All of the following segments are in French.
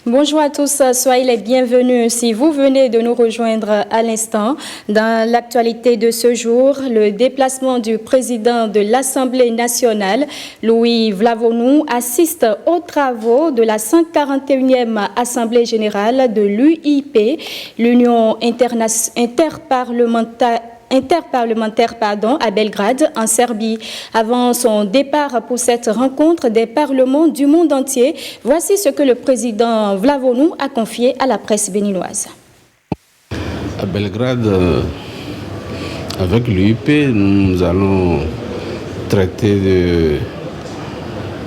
Bonjour à tous, soyez les bienvenus. Si vous venez de nous rejoindre à l'instant, dans l'actualité de ce jour, le déplacement du président de l'Assemblée nationale, Louis Vlavonou, assiste aux travaux de la 141e Assemblée générale de l'UIP, l'Union interparlementaire à Belgrade, en Serbie. Avant son départ pour cette rencontre des parlements du monde entier, voici ce que le président Vlavonou a confié à la presse béninoise. À Belgrade, avec l'UIP, nous allons traiter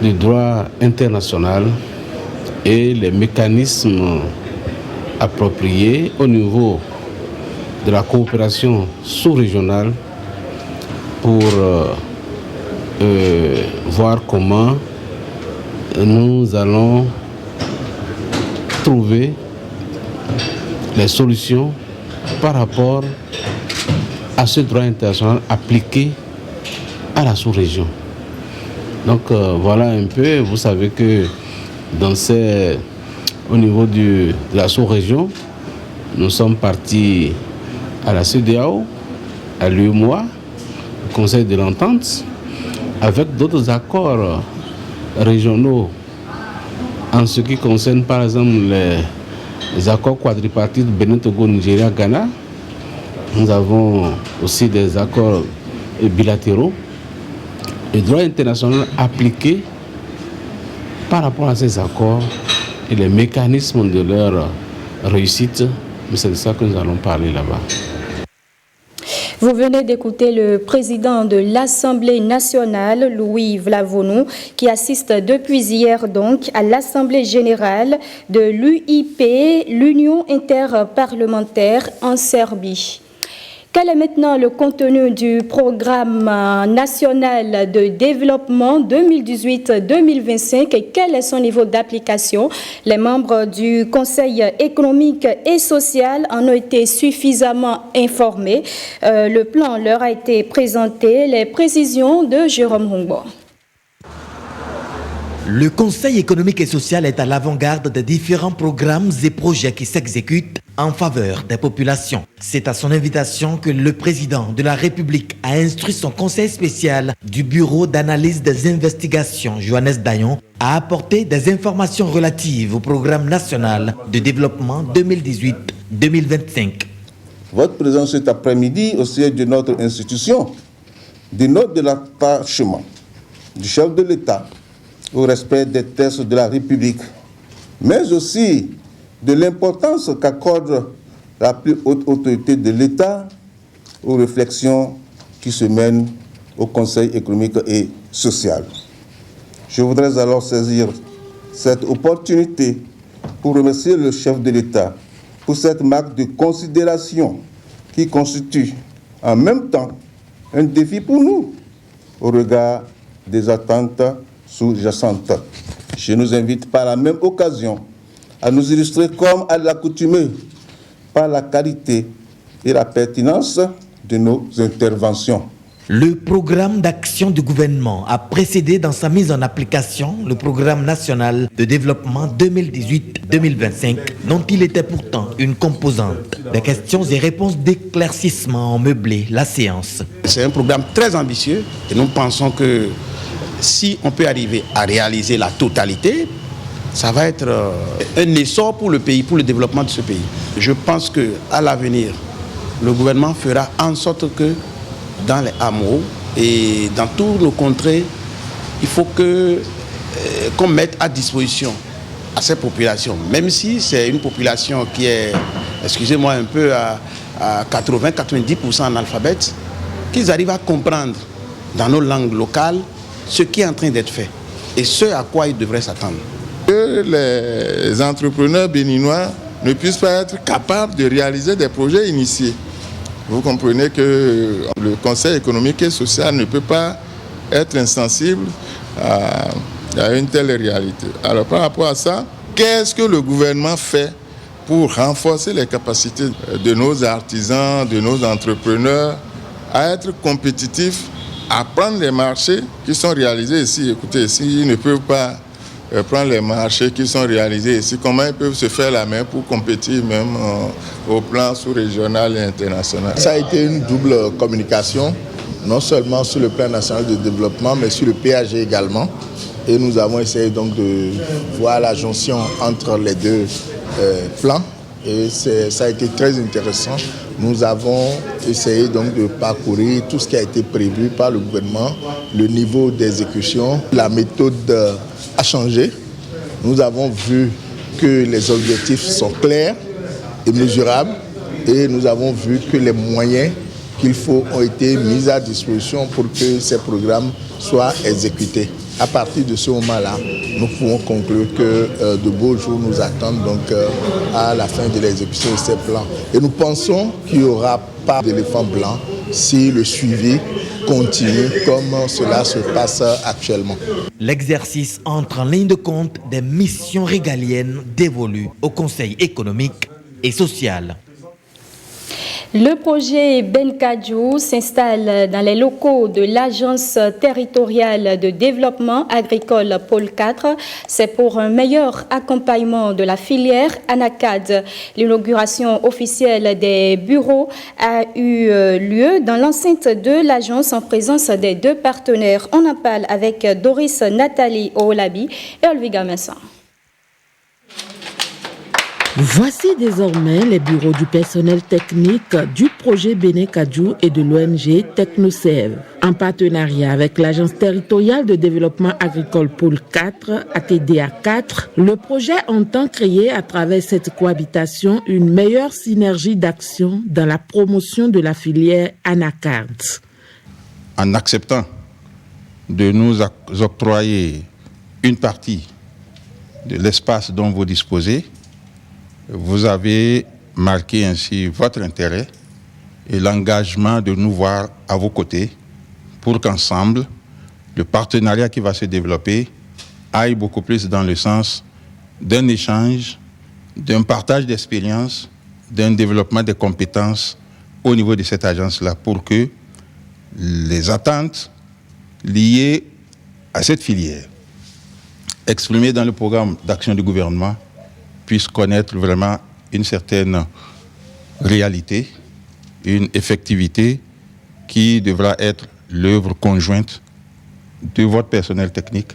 du droit international et les mécanismes appropriés au niveau de la coopération sous-régionale pour voir comment nous allons trouver les solutions par rapport à ce droit international appliqué à la sous-région. Donc voilà un peu, vous savez que au niveau de la sous-région, nous sommes partis à la CEDEAO, à l'UEMOA, au Conseil de l'Entente, avec d'autres accords régionaux en ce qui concerne par exemple les accords quadripartites Bénin, Togo, Nigeria, Ghana. Nous avons aussi des accords bilatéraux. Le droit international appliqué par rapport à ces accords et les mécanismes de leur réussite, mais c'est de ça que nous allons parler là-bas. Vous venez d'écouter le président de l'Assemblée nationale, Louis Vlavonou, qui assiste depuis hier donc à l'Assemblée générale de l'UIP, l'Union interparlementaire en Serbie. Quel est maintenant le contenu du programme national de développement 2018-2025 et quel est son niveau d'application? Les membres du Conseil économique et social en ont été suffisamment informés. Le plan leur a été présenté. Les précisions de Jérôme Hongbo. Le Conseil économique et social est à l'avant-garde des différents programmes et projets qui s'exécutent en faveur des populations. C'est à son invitation que le président de la République a instruit son conseil spécial du Bureau d'analyse des investigations, Johannes Dayon, à apporter des informations relatives au programme national de développement 2018-2025. Votre présence cet après-midi au siège de notre institution dénote de l'attachement du chef de l'État au respect des textes de la République, mais aussi de l'importance qu'accorde la plus haute autorité de l'État aux réflexions qui se mènent au Conseil économique et social. Je voudrais alors saisir cette opportunité pour remercier le chef de l'État pour cette marque de considération qui constitue en même temps un défi pour nous au regard des attentes sous-jacentes. Je nous invite par la même occasion à nous illustrer comme à l'accoutumée par la qualité et la pertinence de nos interventions. Le programme d'action du gouvernement a précédé dans sa mise en application le programme national de développement 2018-2025 dont il était pourtant une composante. Des questions et réponses d'éclaircissement ont meublé la séance. C'est un programme très ambitieux et nous pensons que si on peut arriver à réaliser la totalité, ça va être un essor pour le pays, pour le développement de ce pays. Je pense qu'à l'avenir, le gouvernement fera en sorte que dans les hameaux et dans toutes nos contrées, il faut qu'on mette à disposition à ces populations, même si c'est une population qui est, excusez-moi un peu, à 80-90% analphabètes, qu'ils arrivent à comprendre dans nos langues locales ce qui est en train d'être fait et ce à quoi ils devraient s'attendre. Que les entrepreneurs béninois ne puissent pas être capables de réaliser des projets initiés. Vous comprenez que le Conseil économique et social ne peut pas être insensible à une telle réalité. Alors par rapport à ça, qu'est-ce que le gouvernement fait pour renforcer les capacités de nos artisans, de nos entrepreneurs à être compétitifs, à prendre les marchés qui sont réalisés ici? Écoutez, s'ils ne peuvent pas prendre les marchés qui sont réalisés ici, comment ils peuvent se faire la main pour compétir même au plan sous-régional et international. Ça a été une double communication, non seulement sur le plan national de développement, mais sur le PAG également. Et nous avons essayé donc de voir la jonction entre les deux plans. Et ça a été très intéressant. Nous avons essayé donc de parcourir tout ce qui a été prévu par le gouvernement, le niveau d'exécution, la méthode a changé. Nous avons vu que les objectifs sont clairs et mesurables et nous avons vu que les moyens qu'il faut ont été mis à disposition pour que ces programmes soient exécutés. À partir de ce moment-là, nous pouvons conclure que de beaux jours nous attendent donc à la fin de l'exécution de ces plans. Et nous pensons qu'il n'y aura pas d'éléphant blanc si le suivi continue comme cela se passe actuellement. L'exercice entre en ligne de compte des missions régaliennes dévolues au Conseil économique et social. Le projet Benkadjou s'installe dans les locaux de l'Agence territoriale de développement agricole Pôle 4. C'est pour un meilleur accompagnement de la filière Anacad. L'inauguration officielle des bureaux a eu lieu dans l'enceinte de l'agence en présence des deux partenaires. On en parle avec Doris Nathalie Oolabi et Olviga Messan. Voici désormais les bureaux du personnel technique du projet Benkadjou et de l'ONG TechnoServe. En partenariat avec l'Agence territoriale de développement agricole Pôle 4, ATDA 4, le projet entend créer à travers cette cohabitation une meilleure synergie d'action dans la promotion de la filière Anacard. En acceptant de nous octroyer une partie de l'espace dont vous disposez, vous avez marqué ainsi votre intérêt et l'engagement de nous voir à vos côtés pour qu'ensemble, le partenariat qui va se développer aille beaucoup plus dans le sens d'un échange, d'un partage d'expériences, d'un développement des compétences au niveau de cette agence-là pour que les attentes liées à cette filière exprimées dans le programme d'action du gouvernement puissent connaître vraiment une certaine réalité, une effectivité qui devra être l'œuvre conjointe de votre personnel technique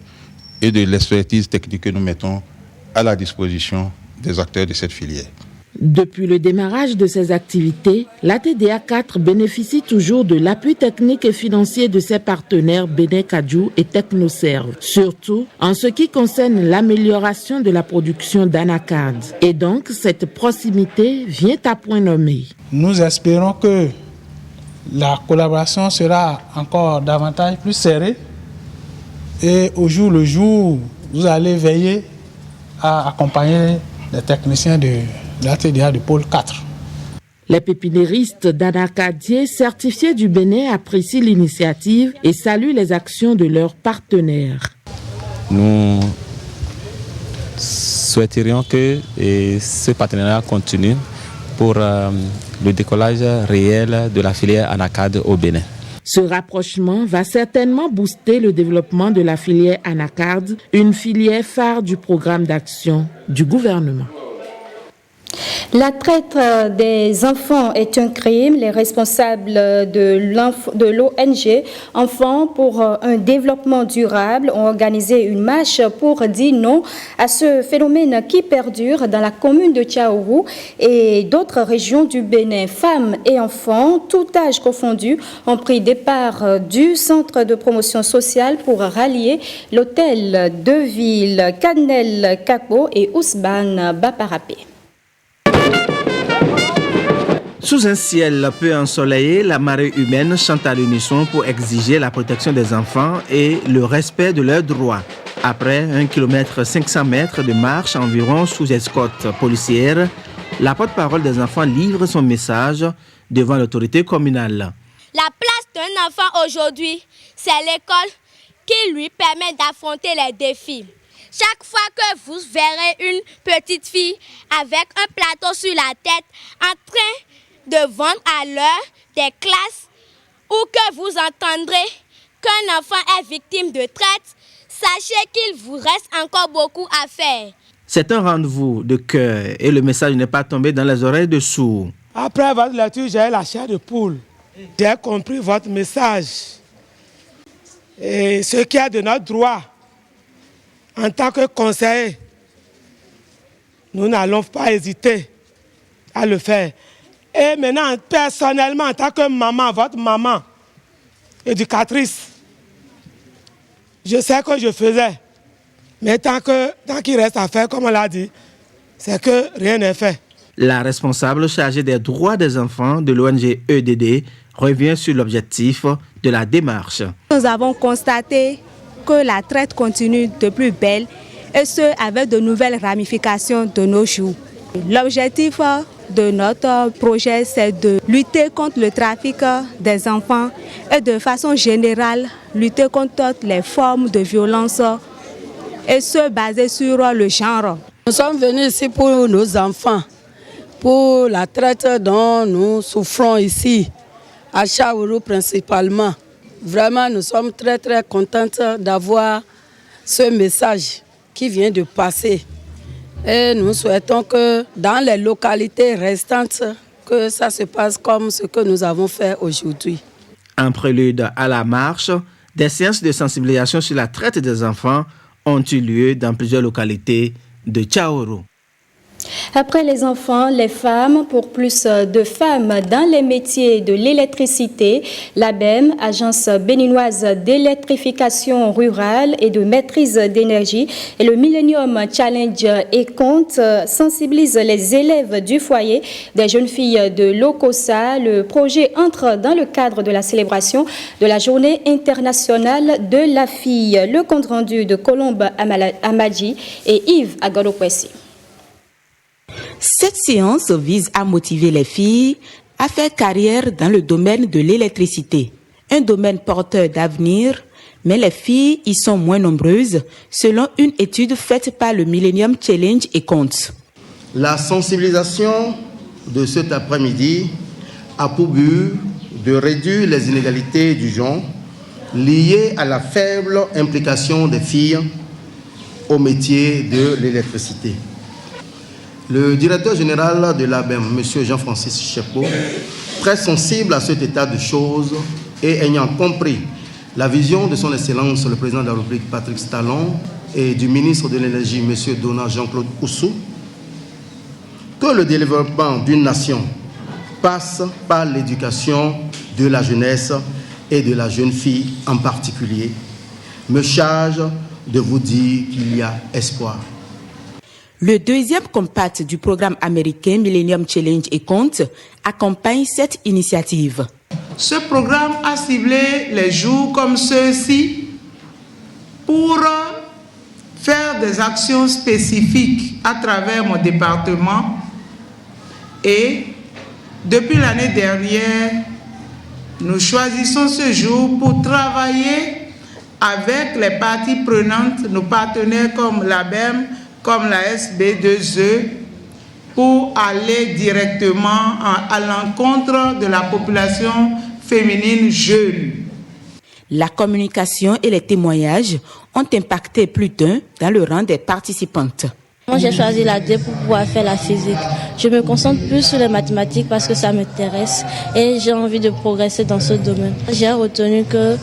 et de l'expertise technique que nous mettons à la disposition des acteurs de cette filière. Depuis le démarrage de ces activités, l'ATDA 4 bénéficie toujours de l'appui technique et financier de ses partenaires Benkadjou et TechnoServe, surtout en ce qui concerne l'amélioration de la production d'Anacard. Et donc, cette proximité vient à point nommé. Nous espérons que la collaboration sera encore davantage plus serrée et au jour le jour, vous allez veiller à accompagner les techniciens de l'ATDA de Pôle 4. Les pépiniéristes d'Anacadier certifiés du Bénin apprécient l'initiative et saluent les actions de leurs partenaires. Nous souhaiterions que ce partenariat continue pour le décollage réel de la filière Anacad au Bénin. Ce rapprochement va certainement booster le développement de la filière Anacard, une filière phare du programme d'action du gouvernement. La traite des enfants est un crime. Les responsables de l'ONG Enfants pour un développement durable ont organisé une marche pour dire non à ce phénomène qui perdure dans la commune de Tchaourou et d'autres régions du Bénin. Femmes et enfants, tout âge confondu, ont pris départ du centre de promotion sociale pour rallier l'hôtel de ville Canel Kakbo et Ousban Baparapé. Sous un ciel peu ensoleillé, la marée humaine chante à l'unisson pour exiger la protection des enfants et le respect de leurs droits. Après 1 km 500 mètres de marche environ sous escorte policière, la porte-parole des enfants livre son message devant l'autorité communale. La place d'un enfant aujourd'hui, c'est l'école qui lui permet d'affronter les défis. Chaque fois que vous verrez une petite fille avec un plateau sur la tête en train de vendre à l'heure des classes ou que vous entendrez qu'un enfant est victime de traite, sachez qu'il vous reste encore beaucoup à faire. C'est un rendez-vous de cœur et le message n'est pas tombé dans les oreilles de sourds. Après votre lecture, j'ai la chair de poule. J'ai compris votre message. Et ce qui est de notre droit, en tant que conseiller, nous n'allons pas hésiter à le faire. Et maintenant, personnellement, en tant que maman, votre maman, éducatrice, je sais que je faisais. Mais tant qu'il reste à faire, comme on l'a dit, c'est que rien n'est fait. La responsable chargée des droits des enfants de l'ONG EDD revient sur l'objectif de la démarche. Nous avons constaté que la traite continue de plus belle et ce, avec de nouvelles ramifications de nos jours. L'objectif de notre projet, c'est de lutter contre le trafic des enfants et de façon générale, lutter contre toutes les formes de violence et ce, basé sur le genre. Nous sommes venus ici pour nos enfants, pour la traite dont nous souffrons ici, à Chaourou principalement. Vraiment, nous sommes très très contentes d'avoir ce message qui vient de passer. Et nous souhaitons que dans les localités restantes, que ça se passe comme ce que nous avons fait aujourd'hui. En prélude à la marche, des séances de sensibilisation sur la traite des enfants ont eu lieu dans plusieurs localités de Chaourou. Après les enfants, les femmes, pour plus de femmes dans les métiers de l'électricité, l'ABEM, Agence béninoise d'électrification rurale et de maîtrise d'énergie, et le Millennium Challenge et Compte sensibilisent les élèves du foyer des jeunes filles de l'OCOSA. Le projet entre dans le cadre de la célébration de la Journée internationale de la fille. Le compte rendu de Colombe Amadji et Yves Agalokwesi. Cette séance vise à motiver les filles à faire carrière dans le domaine de l'électricité. Un domaine porteur d'avenir, mais les filles y sont moins nombreuses, selon une étude faite par le Millennium Challenge et Compte. La sensibilisation de cet après-midi a pour but de réduire les inégalités du genre liées à la faible implication des filles au métier de l'électricité. Le directeur général de l'ABEM, M. Jean-Francis Chepo, très sensible à cet état de choses et ayant compris la vision de son Excellence le président de la République Patrice Talon et du ministre de l'Énergie, M. Donald Jean-Claude Oussou, que le développement d'une nation passe par l'éducation de la jeunesse et de la jeune fille en particulier, me charge de vous dire qu'il y a espoir. Le deuxième compact du programme américain Millennium Challenge et Compte accompagne cette initiative. Ce programme a ciblé les jours comme ceux-ci pour faire des actions spécifiques à travers mon département et depuis l'année dernière, nous choisissons ce jour pour travailler avec les parties prenantes, nos partenaires comme l'ABEM, comme la SB2E, pour aller directement à l'encontre de la population féminine jeune. La communication et les témoignages ont impacté plus d'un dans le rang des participantes. Moi, j'ai choisi la D pour pouvoir faire la physique. Je me concentre plus sur les mathématiques parce que ça m'intéresse et j'ai envie de progresser dans ce domaine. J'ai retenu que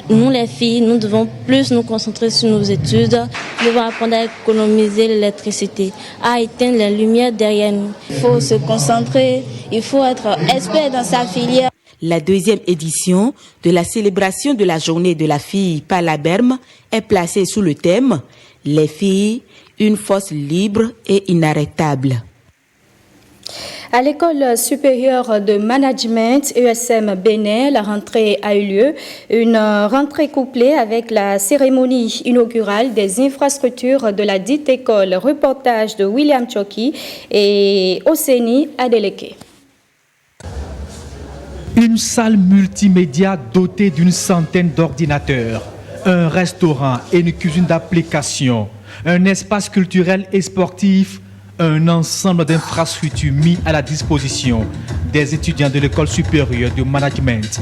nous, les filles, nous devons plus nous concentrer sur nos études. Nous devons apprendre à économiser l'électricité, à éteindre les lumières derrière nous. Il faut se concentrer, il faut être expert dans sa filière. La deuxième édition de la célébration de la journée de la fille par l'ABEM est placée sous le thème « Les filles, une force libre et inarrêtable ». À l'école supérieure de management ESM Bénin, la rentrée a eu lieu. Une rentrée couplée avec la cérémonie inaugurale des infrastructures de la dite école. Reportage de William Choki et Oseni Adeleke. Une salle multimédia dotée d'une centaine d'ordinateurs, un restaurant et une cuisine d'application, un espace culturel et sportif, un ensemble d'infrastructures mis à la disposition des étudiants de l'école supérieure de management,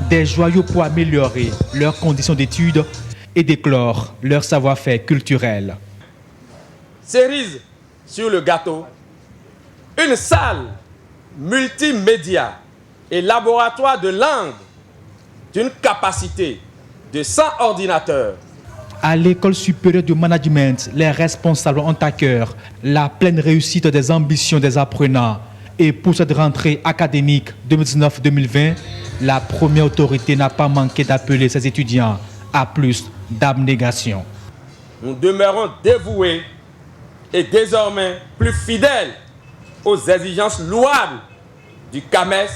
des joyaux pour améliorer leurs conditions d'études et d'éclore leur savoir-faire culturel. Cerise sur le gâteau, une salle multimédia et laboratoire de langue d'une capacité de 100 ordinateurs. À l'École supérieure du management, les responsables ont à cœur la pleine réussite des ambitions des apprenants. Et pour cette rentrée académique 2019-2020, la première autorité n'a pas manqué d'appeler ses étudiants à plus d'abnégation. Nous demeurons dévoués et désormais plus fidèles aux exigences louables du CAMES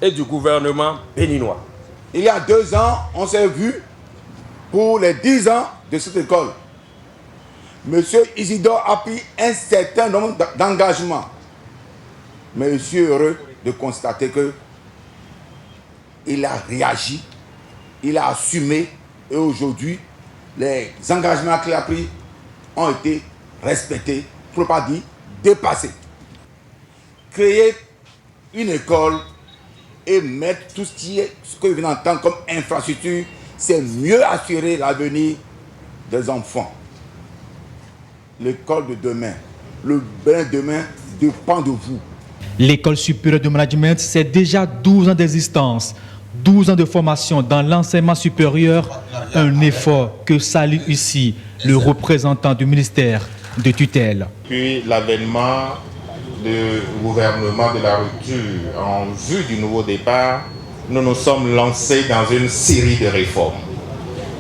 et du gouvernement béninois. Il y a 2 ans, on s'est vu pour les 10 ans de cette école. Monsieur Isidore a pris un certain nombre d'engagements. Mais je suis heureux de constater qu'il a réagi, il a assumé et aujourd'hui, les engagements qu'il a pris ont été respectés, pour ne pas dire dépassés. Créer une école et mettre tout ce que je viens d'entendre comme infrastructure, c'est mieux assurer l'avenir des enfants. L'école de demain, le bain de demain dépend de vous. L'École supérieure de management, c'est déjà 12 ans d'existence, 12 ans de formation dans l'enseignement supérieur, un effort que salue ici le représentant du ministère de tutelle. Puis l'avènement du gouvernement de la rupture en vue du nouveau départ, nous nous sommes lancés dans une série de réformes.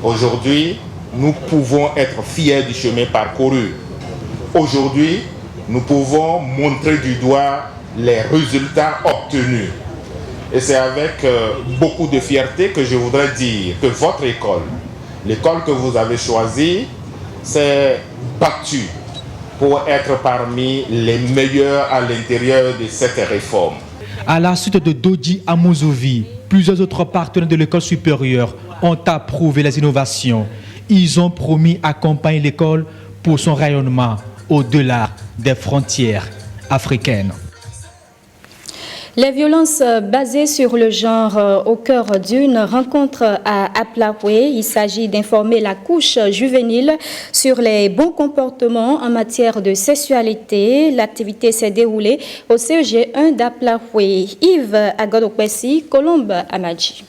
Aujourd'hui, nous pouvons être fiers du chemin parcouru. Aujourd'hui, nous pouvons montrer du doigt les résultats obtenus. Et c'est avec beaucoup de fierté que je voudrais dire que votre école, l'école que vous avez choisie, s'est battue pour être parmi les meilleurs à l'intérieur de cette réforme. À la suite de Dodi Amouzovi, plusieurs autres partenaires de l'école supérieure ont approuvé les innovations. Ils ont promis d'accompagner l'école pour son rayonnement au-delà des frontières africaines. Les violences basées sur le genre au cœur d'une rencontre à Aplaoué. Il s'agit d'informer la couche juvénile sur les bons comportements en matière de sexualité. L'activité s'est déroulée au CEG 1 d'Aplaoué. Yves Agodopessi, Colombe Amadji.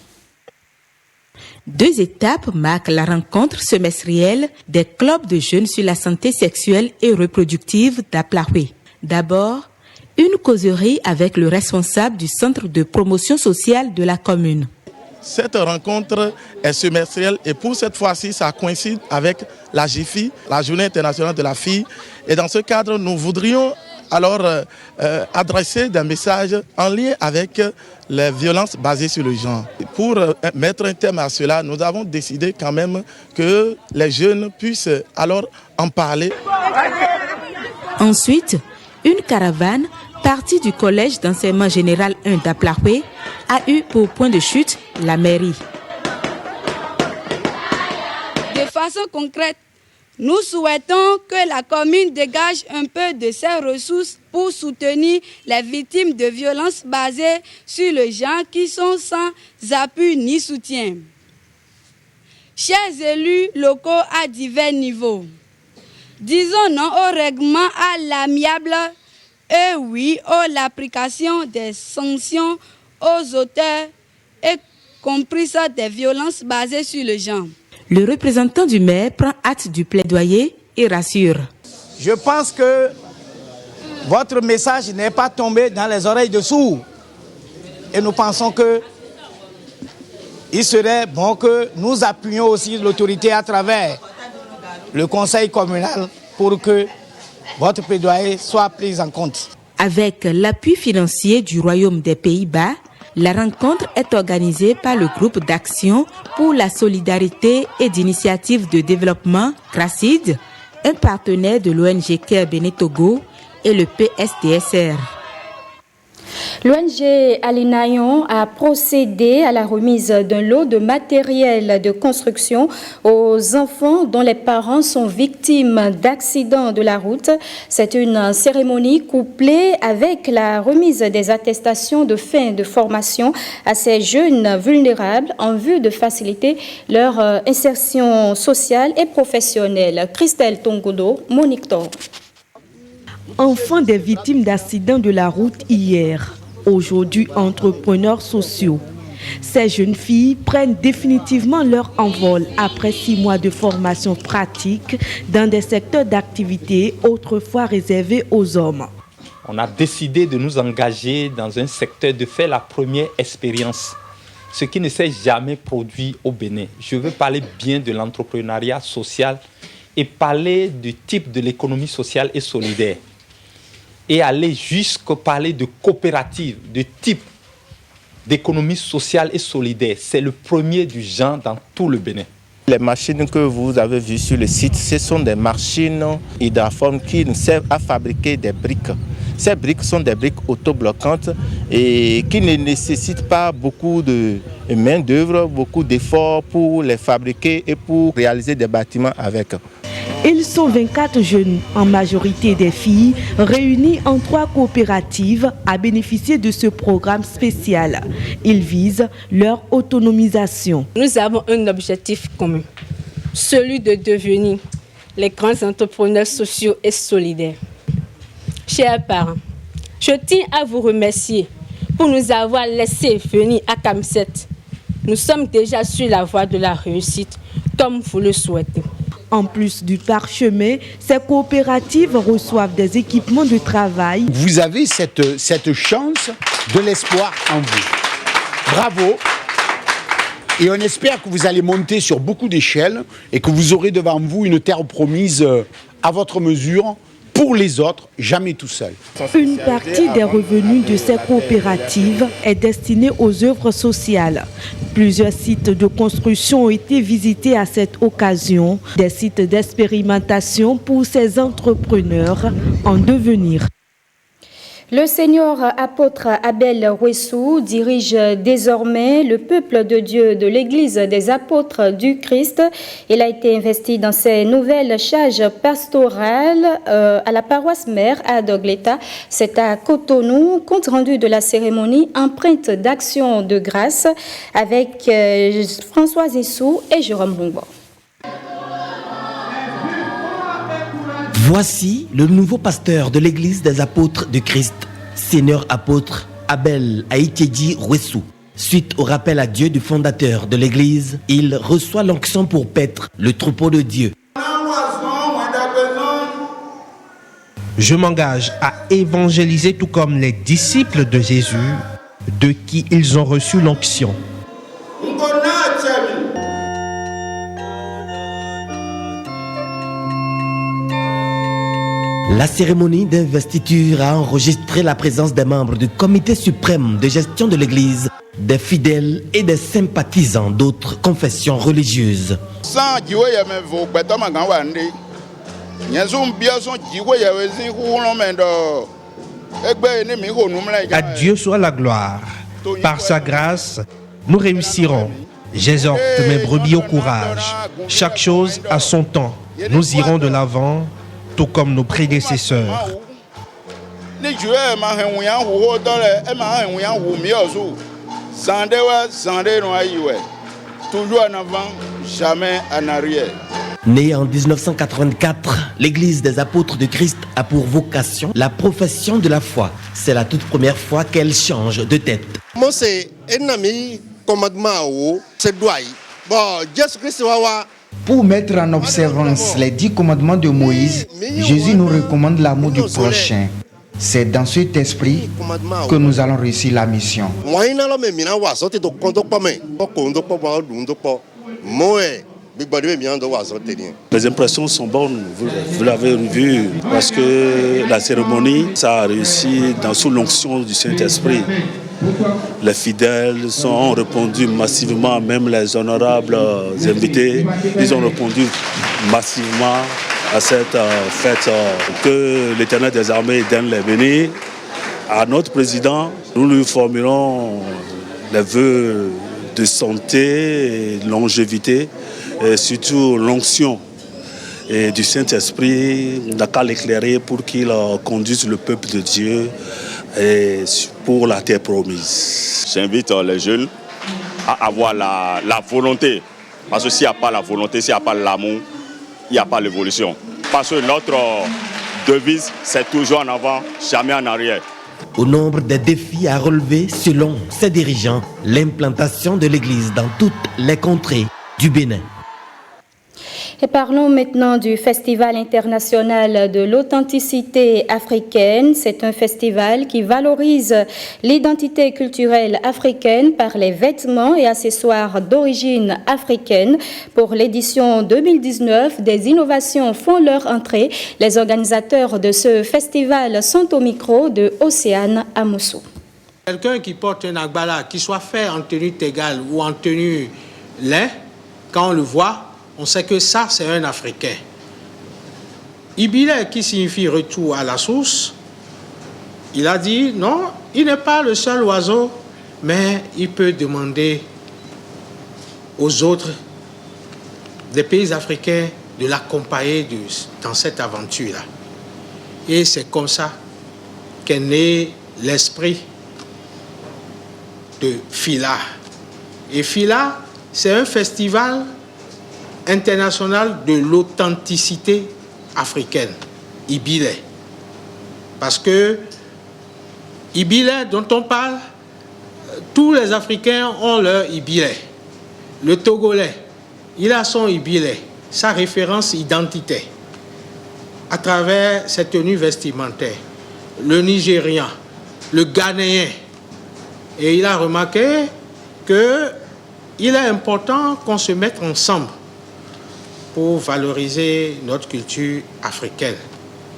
2 étapes marquent la rencontre semestrielle des clubs de jeunes sur la santé sexuelle et reproductive d'Aplaoué. D'abord, une causerie avec le responsable du centre de promotion sociale de la commune. Cette rencontre est semestrielle et pour cette fois-ci, ça coïncide avec la JIFI, la Journée internationale de la fille. Et dans ce cadre, nous voudrions alors adresser des messages en lien avec les violences basées sur le genre. Pour mettre un terme à cela, nous avons décidé quand même que les jeunes puissent alors en parler. Ensuite, une caravane partie du collège d'enseignement général 1 d'Aplaoué a eu pour point de chute la mairie. De façon concrète, nous souhaitons que la commune dégage un peu de ses ressources pour soutenir les victimes de violences basées sur le genre qui sont sans appui ni soutien. Chers élus locaux à divers niveaux, disons non au règlement à l'amiable et oui à l'application des sanctions aux auteurs et comprises des violences basées sur le genre. Le représentant du maire prend acte du plaidoyer et rassure. Je pense que votre message n'est pas tombé dans les oreilles de sourds. Et nous pensons qu'il serait bon que nous appuyions aussi l'autorité à travers le conseil communal pour que votre plaidoyer soit pris en compte. Avec l'appui financier du Royaume des Pays-Bas, la rencontre est organisée par le groupe d'action pour la solidarité et d'initiative de développement CRACID, un partenaire de l'ONG Care Bénin Togo et le PSDSR. L'ONG Alinayon a procédé à la remise d'un lot de matériel de construction aux enfants dont les parents sont victimes d'accidents de la route. C'est une cérémonie couplée avec la remise des attestations de fin de formation à ces jeunes vulnérables en vue de faciliter leur insertion sociale et professionnelle. Christelle Tongodo, Monique Thor. Enfants des victimes d'accidents de la route hier, aujourd'hui entrepreneurs sociaux. Ces jeunes filles prennent définitivement leur envol après 6 mois de formation pratique dans des secteurs d'activité autrefois réservés aux hommes. On a décidé de nous engager dans un secteur, de faire la première expérience, ce qui ne s'est jamais produit au Bénin. Je veux parler bien de l'entrepreneuriat social et parler du type de l'économie sociale et solidaire. Et aller jusqu'à parler de coopérative, de type d'économie sociale et solidaire. C'est le premier du genre dans tout le Bénin. Les machines que vous avez vues sur le site, ce sont des machines hydroformes qui nous servent à fabriquer des briques. Ces briques sont des briques autobloquantes et qui ne nécessitent pas beaucoup de main-d'œuvre, beaucoup d'efforts pour les fabriquer et pour réaliser des bâtiments avec. Ils sont 24 jeunes, en majorité des filles, réunis en 3 coopératives à bénéficier de ce programme spécial. Ils visent leur autonomisation. Nous avons un objectif commun, celui de devenir les grands entrepreneurs sociaux et solidaires. Chers parents, je tiens à vous remercier pour nous avoir laissé venir à Kamset. Nous sommes déjà sur la voie de la réussite, comme vous le souhaitez. En plus du parchemin, ces coopératives reçoivent des équipements de travail. Vous avez cette chance de l'espoir en vous. Bravo. Et on espère que vous allez monter sur beaucoup d'échelles et que vous aurez devant vous une terre promise à votre mesure. Pour les autres, jamais tout seul. Une partie des revenus de ces coopératives est destinée aux œuvres sociales. Plusieurs sites de construction ont été visités à cette occasion, des sites d'expérimentation pour ces entrepreneurs en devenir. Le seigneur apôtre Abel Ruessou dirige désormais le peuple de Dieu de l'Église des apôtres du Christ. Il a été investi dans ses nouvelles charges pastorales à la paroisse mère à Dogleta. C'est à Cotonou, compte rendu de la cérémonie empreinte d'action de grâce avec François Issou et Jérôme Bongo. Voici le nouveau pasteur de l'église des apôtres du Christ, Seigneur apôtre Abel Aïtedi Ruessou. Suite au rappel à Dieu du fondateur de l'église, il reçoit l'onction pour paître le troupeau de Dieu. Je m'engage à évangéliser tout comme les disciples de Jésus, de qui ils ont reçu l'onction. La cérémonie d'investiture a enregistré la présence des membres du comité suprême de gestion de l'église, des fidèles et des sympathisants d'autres confessions religieuses. À Dieu soit la gloire. Par sa grâce, nous réussirons. J'exhorte mes brebis au courage. Chaque chose a son temps. Nous irons de l'avant, tout comme nos prédécesseurs. Toujours en avant, jamais en arrière. Née en 1984, l'Église des apôtres de Christ a pour vocation la profession de la foi. C'est la toute première fois qu'elle change de tête. Moi, c'est un ami commandement, c'est Douai. Bon, Jésus-Christ va. Pour mettre en observance les 10 commandements de Moïse, Jésus nous recommande l'amour du prochain. C'est dans cet esprit que nous allons réussir la mission. Les impressions sont bonnes, vous l'avez vu, parce que la cérémonie, ça a réussi sous l'onction du Saint-Esprit. Les fidèles ont répondu massivement, même les honorables invités, ils ont répondu massivement à cette fête. Que l'Éternel des armées donne les bénis À notre président, nous lui formulerons les vœux de santé, de longévité, et surtout l'onction du Saint-Esprit, qu'à l'éclairer pour qu'il conduise le peuple de Dieu et pour la terre promise. J'invite les jeunes à avoir la volonté, parce que s'il n'y a pas la volonté, s'il n'y a pas l'amour, il n'y a pas l'évolution. Parce que notre devise, c'est toujours en avant, jamais en arrière. Au nombre des défis à relever, selon ses dirigeants, l'implantation de l'Église dans toutes les contrées du Bénin. Et parlons maintenant du Festival international de l'authenticité africaine. C'est un festival qui valorise l'identité culturelle africaine par les vêtements et accessoires d'origine africaine. Pour l'édition 2019, des innovations font leur entrée. Les organisateurs de ce festival sont au micro de Océane Amoussou. Quelqu'un qui porte un agbala, qui soit fait en tenue tégale ou en tenue lait, quand on le voit, on sait que ça, c'est un Africain. Ibile, qui signifie retour à la source, il a dit non, il n'est pas le seul oiseau, mais il peut demander aux autres des pays africains de l'accompagner dans cette aventure-là. Et c'est comme ça qu'est né l'esprit de Fila. Et Fila, c'est un festival international de l'authenticité africaine, Ibile. Parce que Ibile dont on parle, tous les Africains ont leur Ibile. Le Togolais, il a son Ibile, sa référence identitaire, à travers ses tenues vestimentaires. Le Nigérian, le Ghanéen. Et il a remarqué qu'il est important qu'on se mette ensemble pour valoriser notre culture africaine.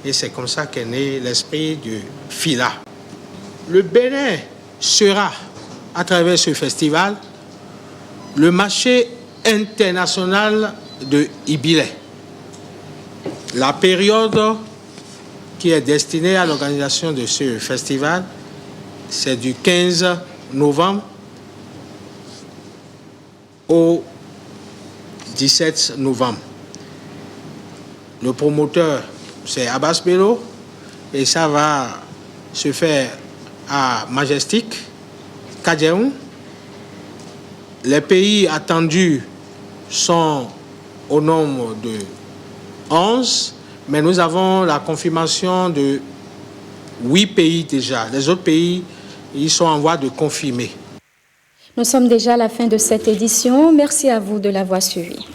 Et c'est comme ça qu'est né l'esprit de Fila. Le Bénin sera, à travers ce festival, le marché international de Ibile. La période qui est destinée à l'organisation de ce festival, c'est du 15 novembre au 17 novembre. Le promoteur, c'est Abbas Bello, et ça va se faire à Majestic, Kadjeun. Les pays attendus sont au nombre de 11, mais nous avons la confirmation de 8 pays déjà. Les autres pays, ils sont en voie de confirmer. Nous sommes déjà à la fin de cette édition. Merci à vous de l'avoir suivi.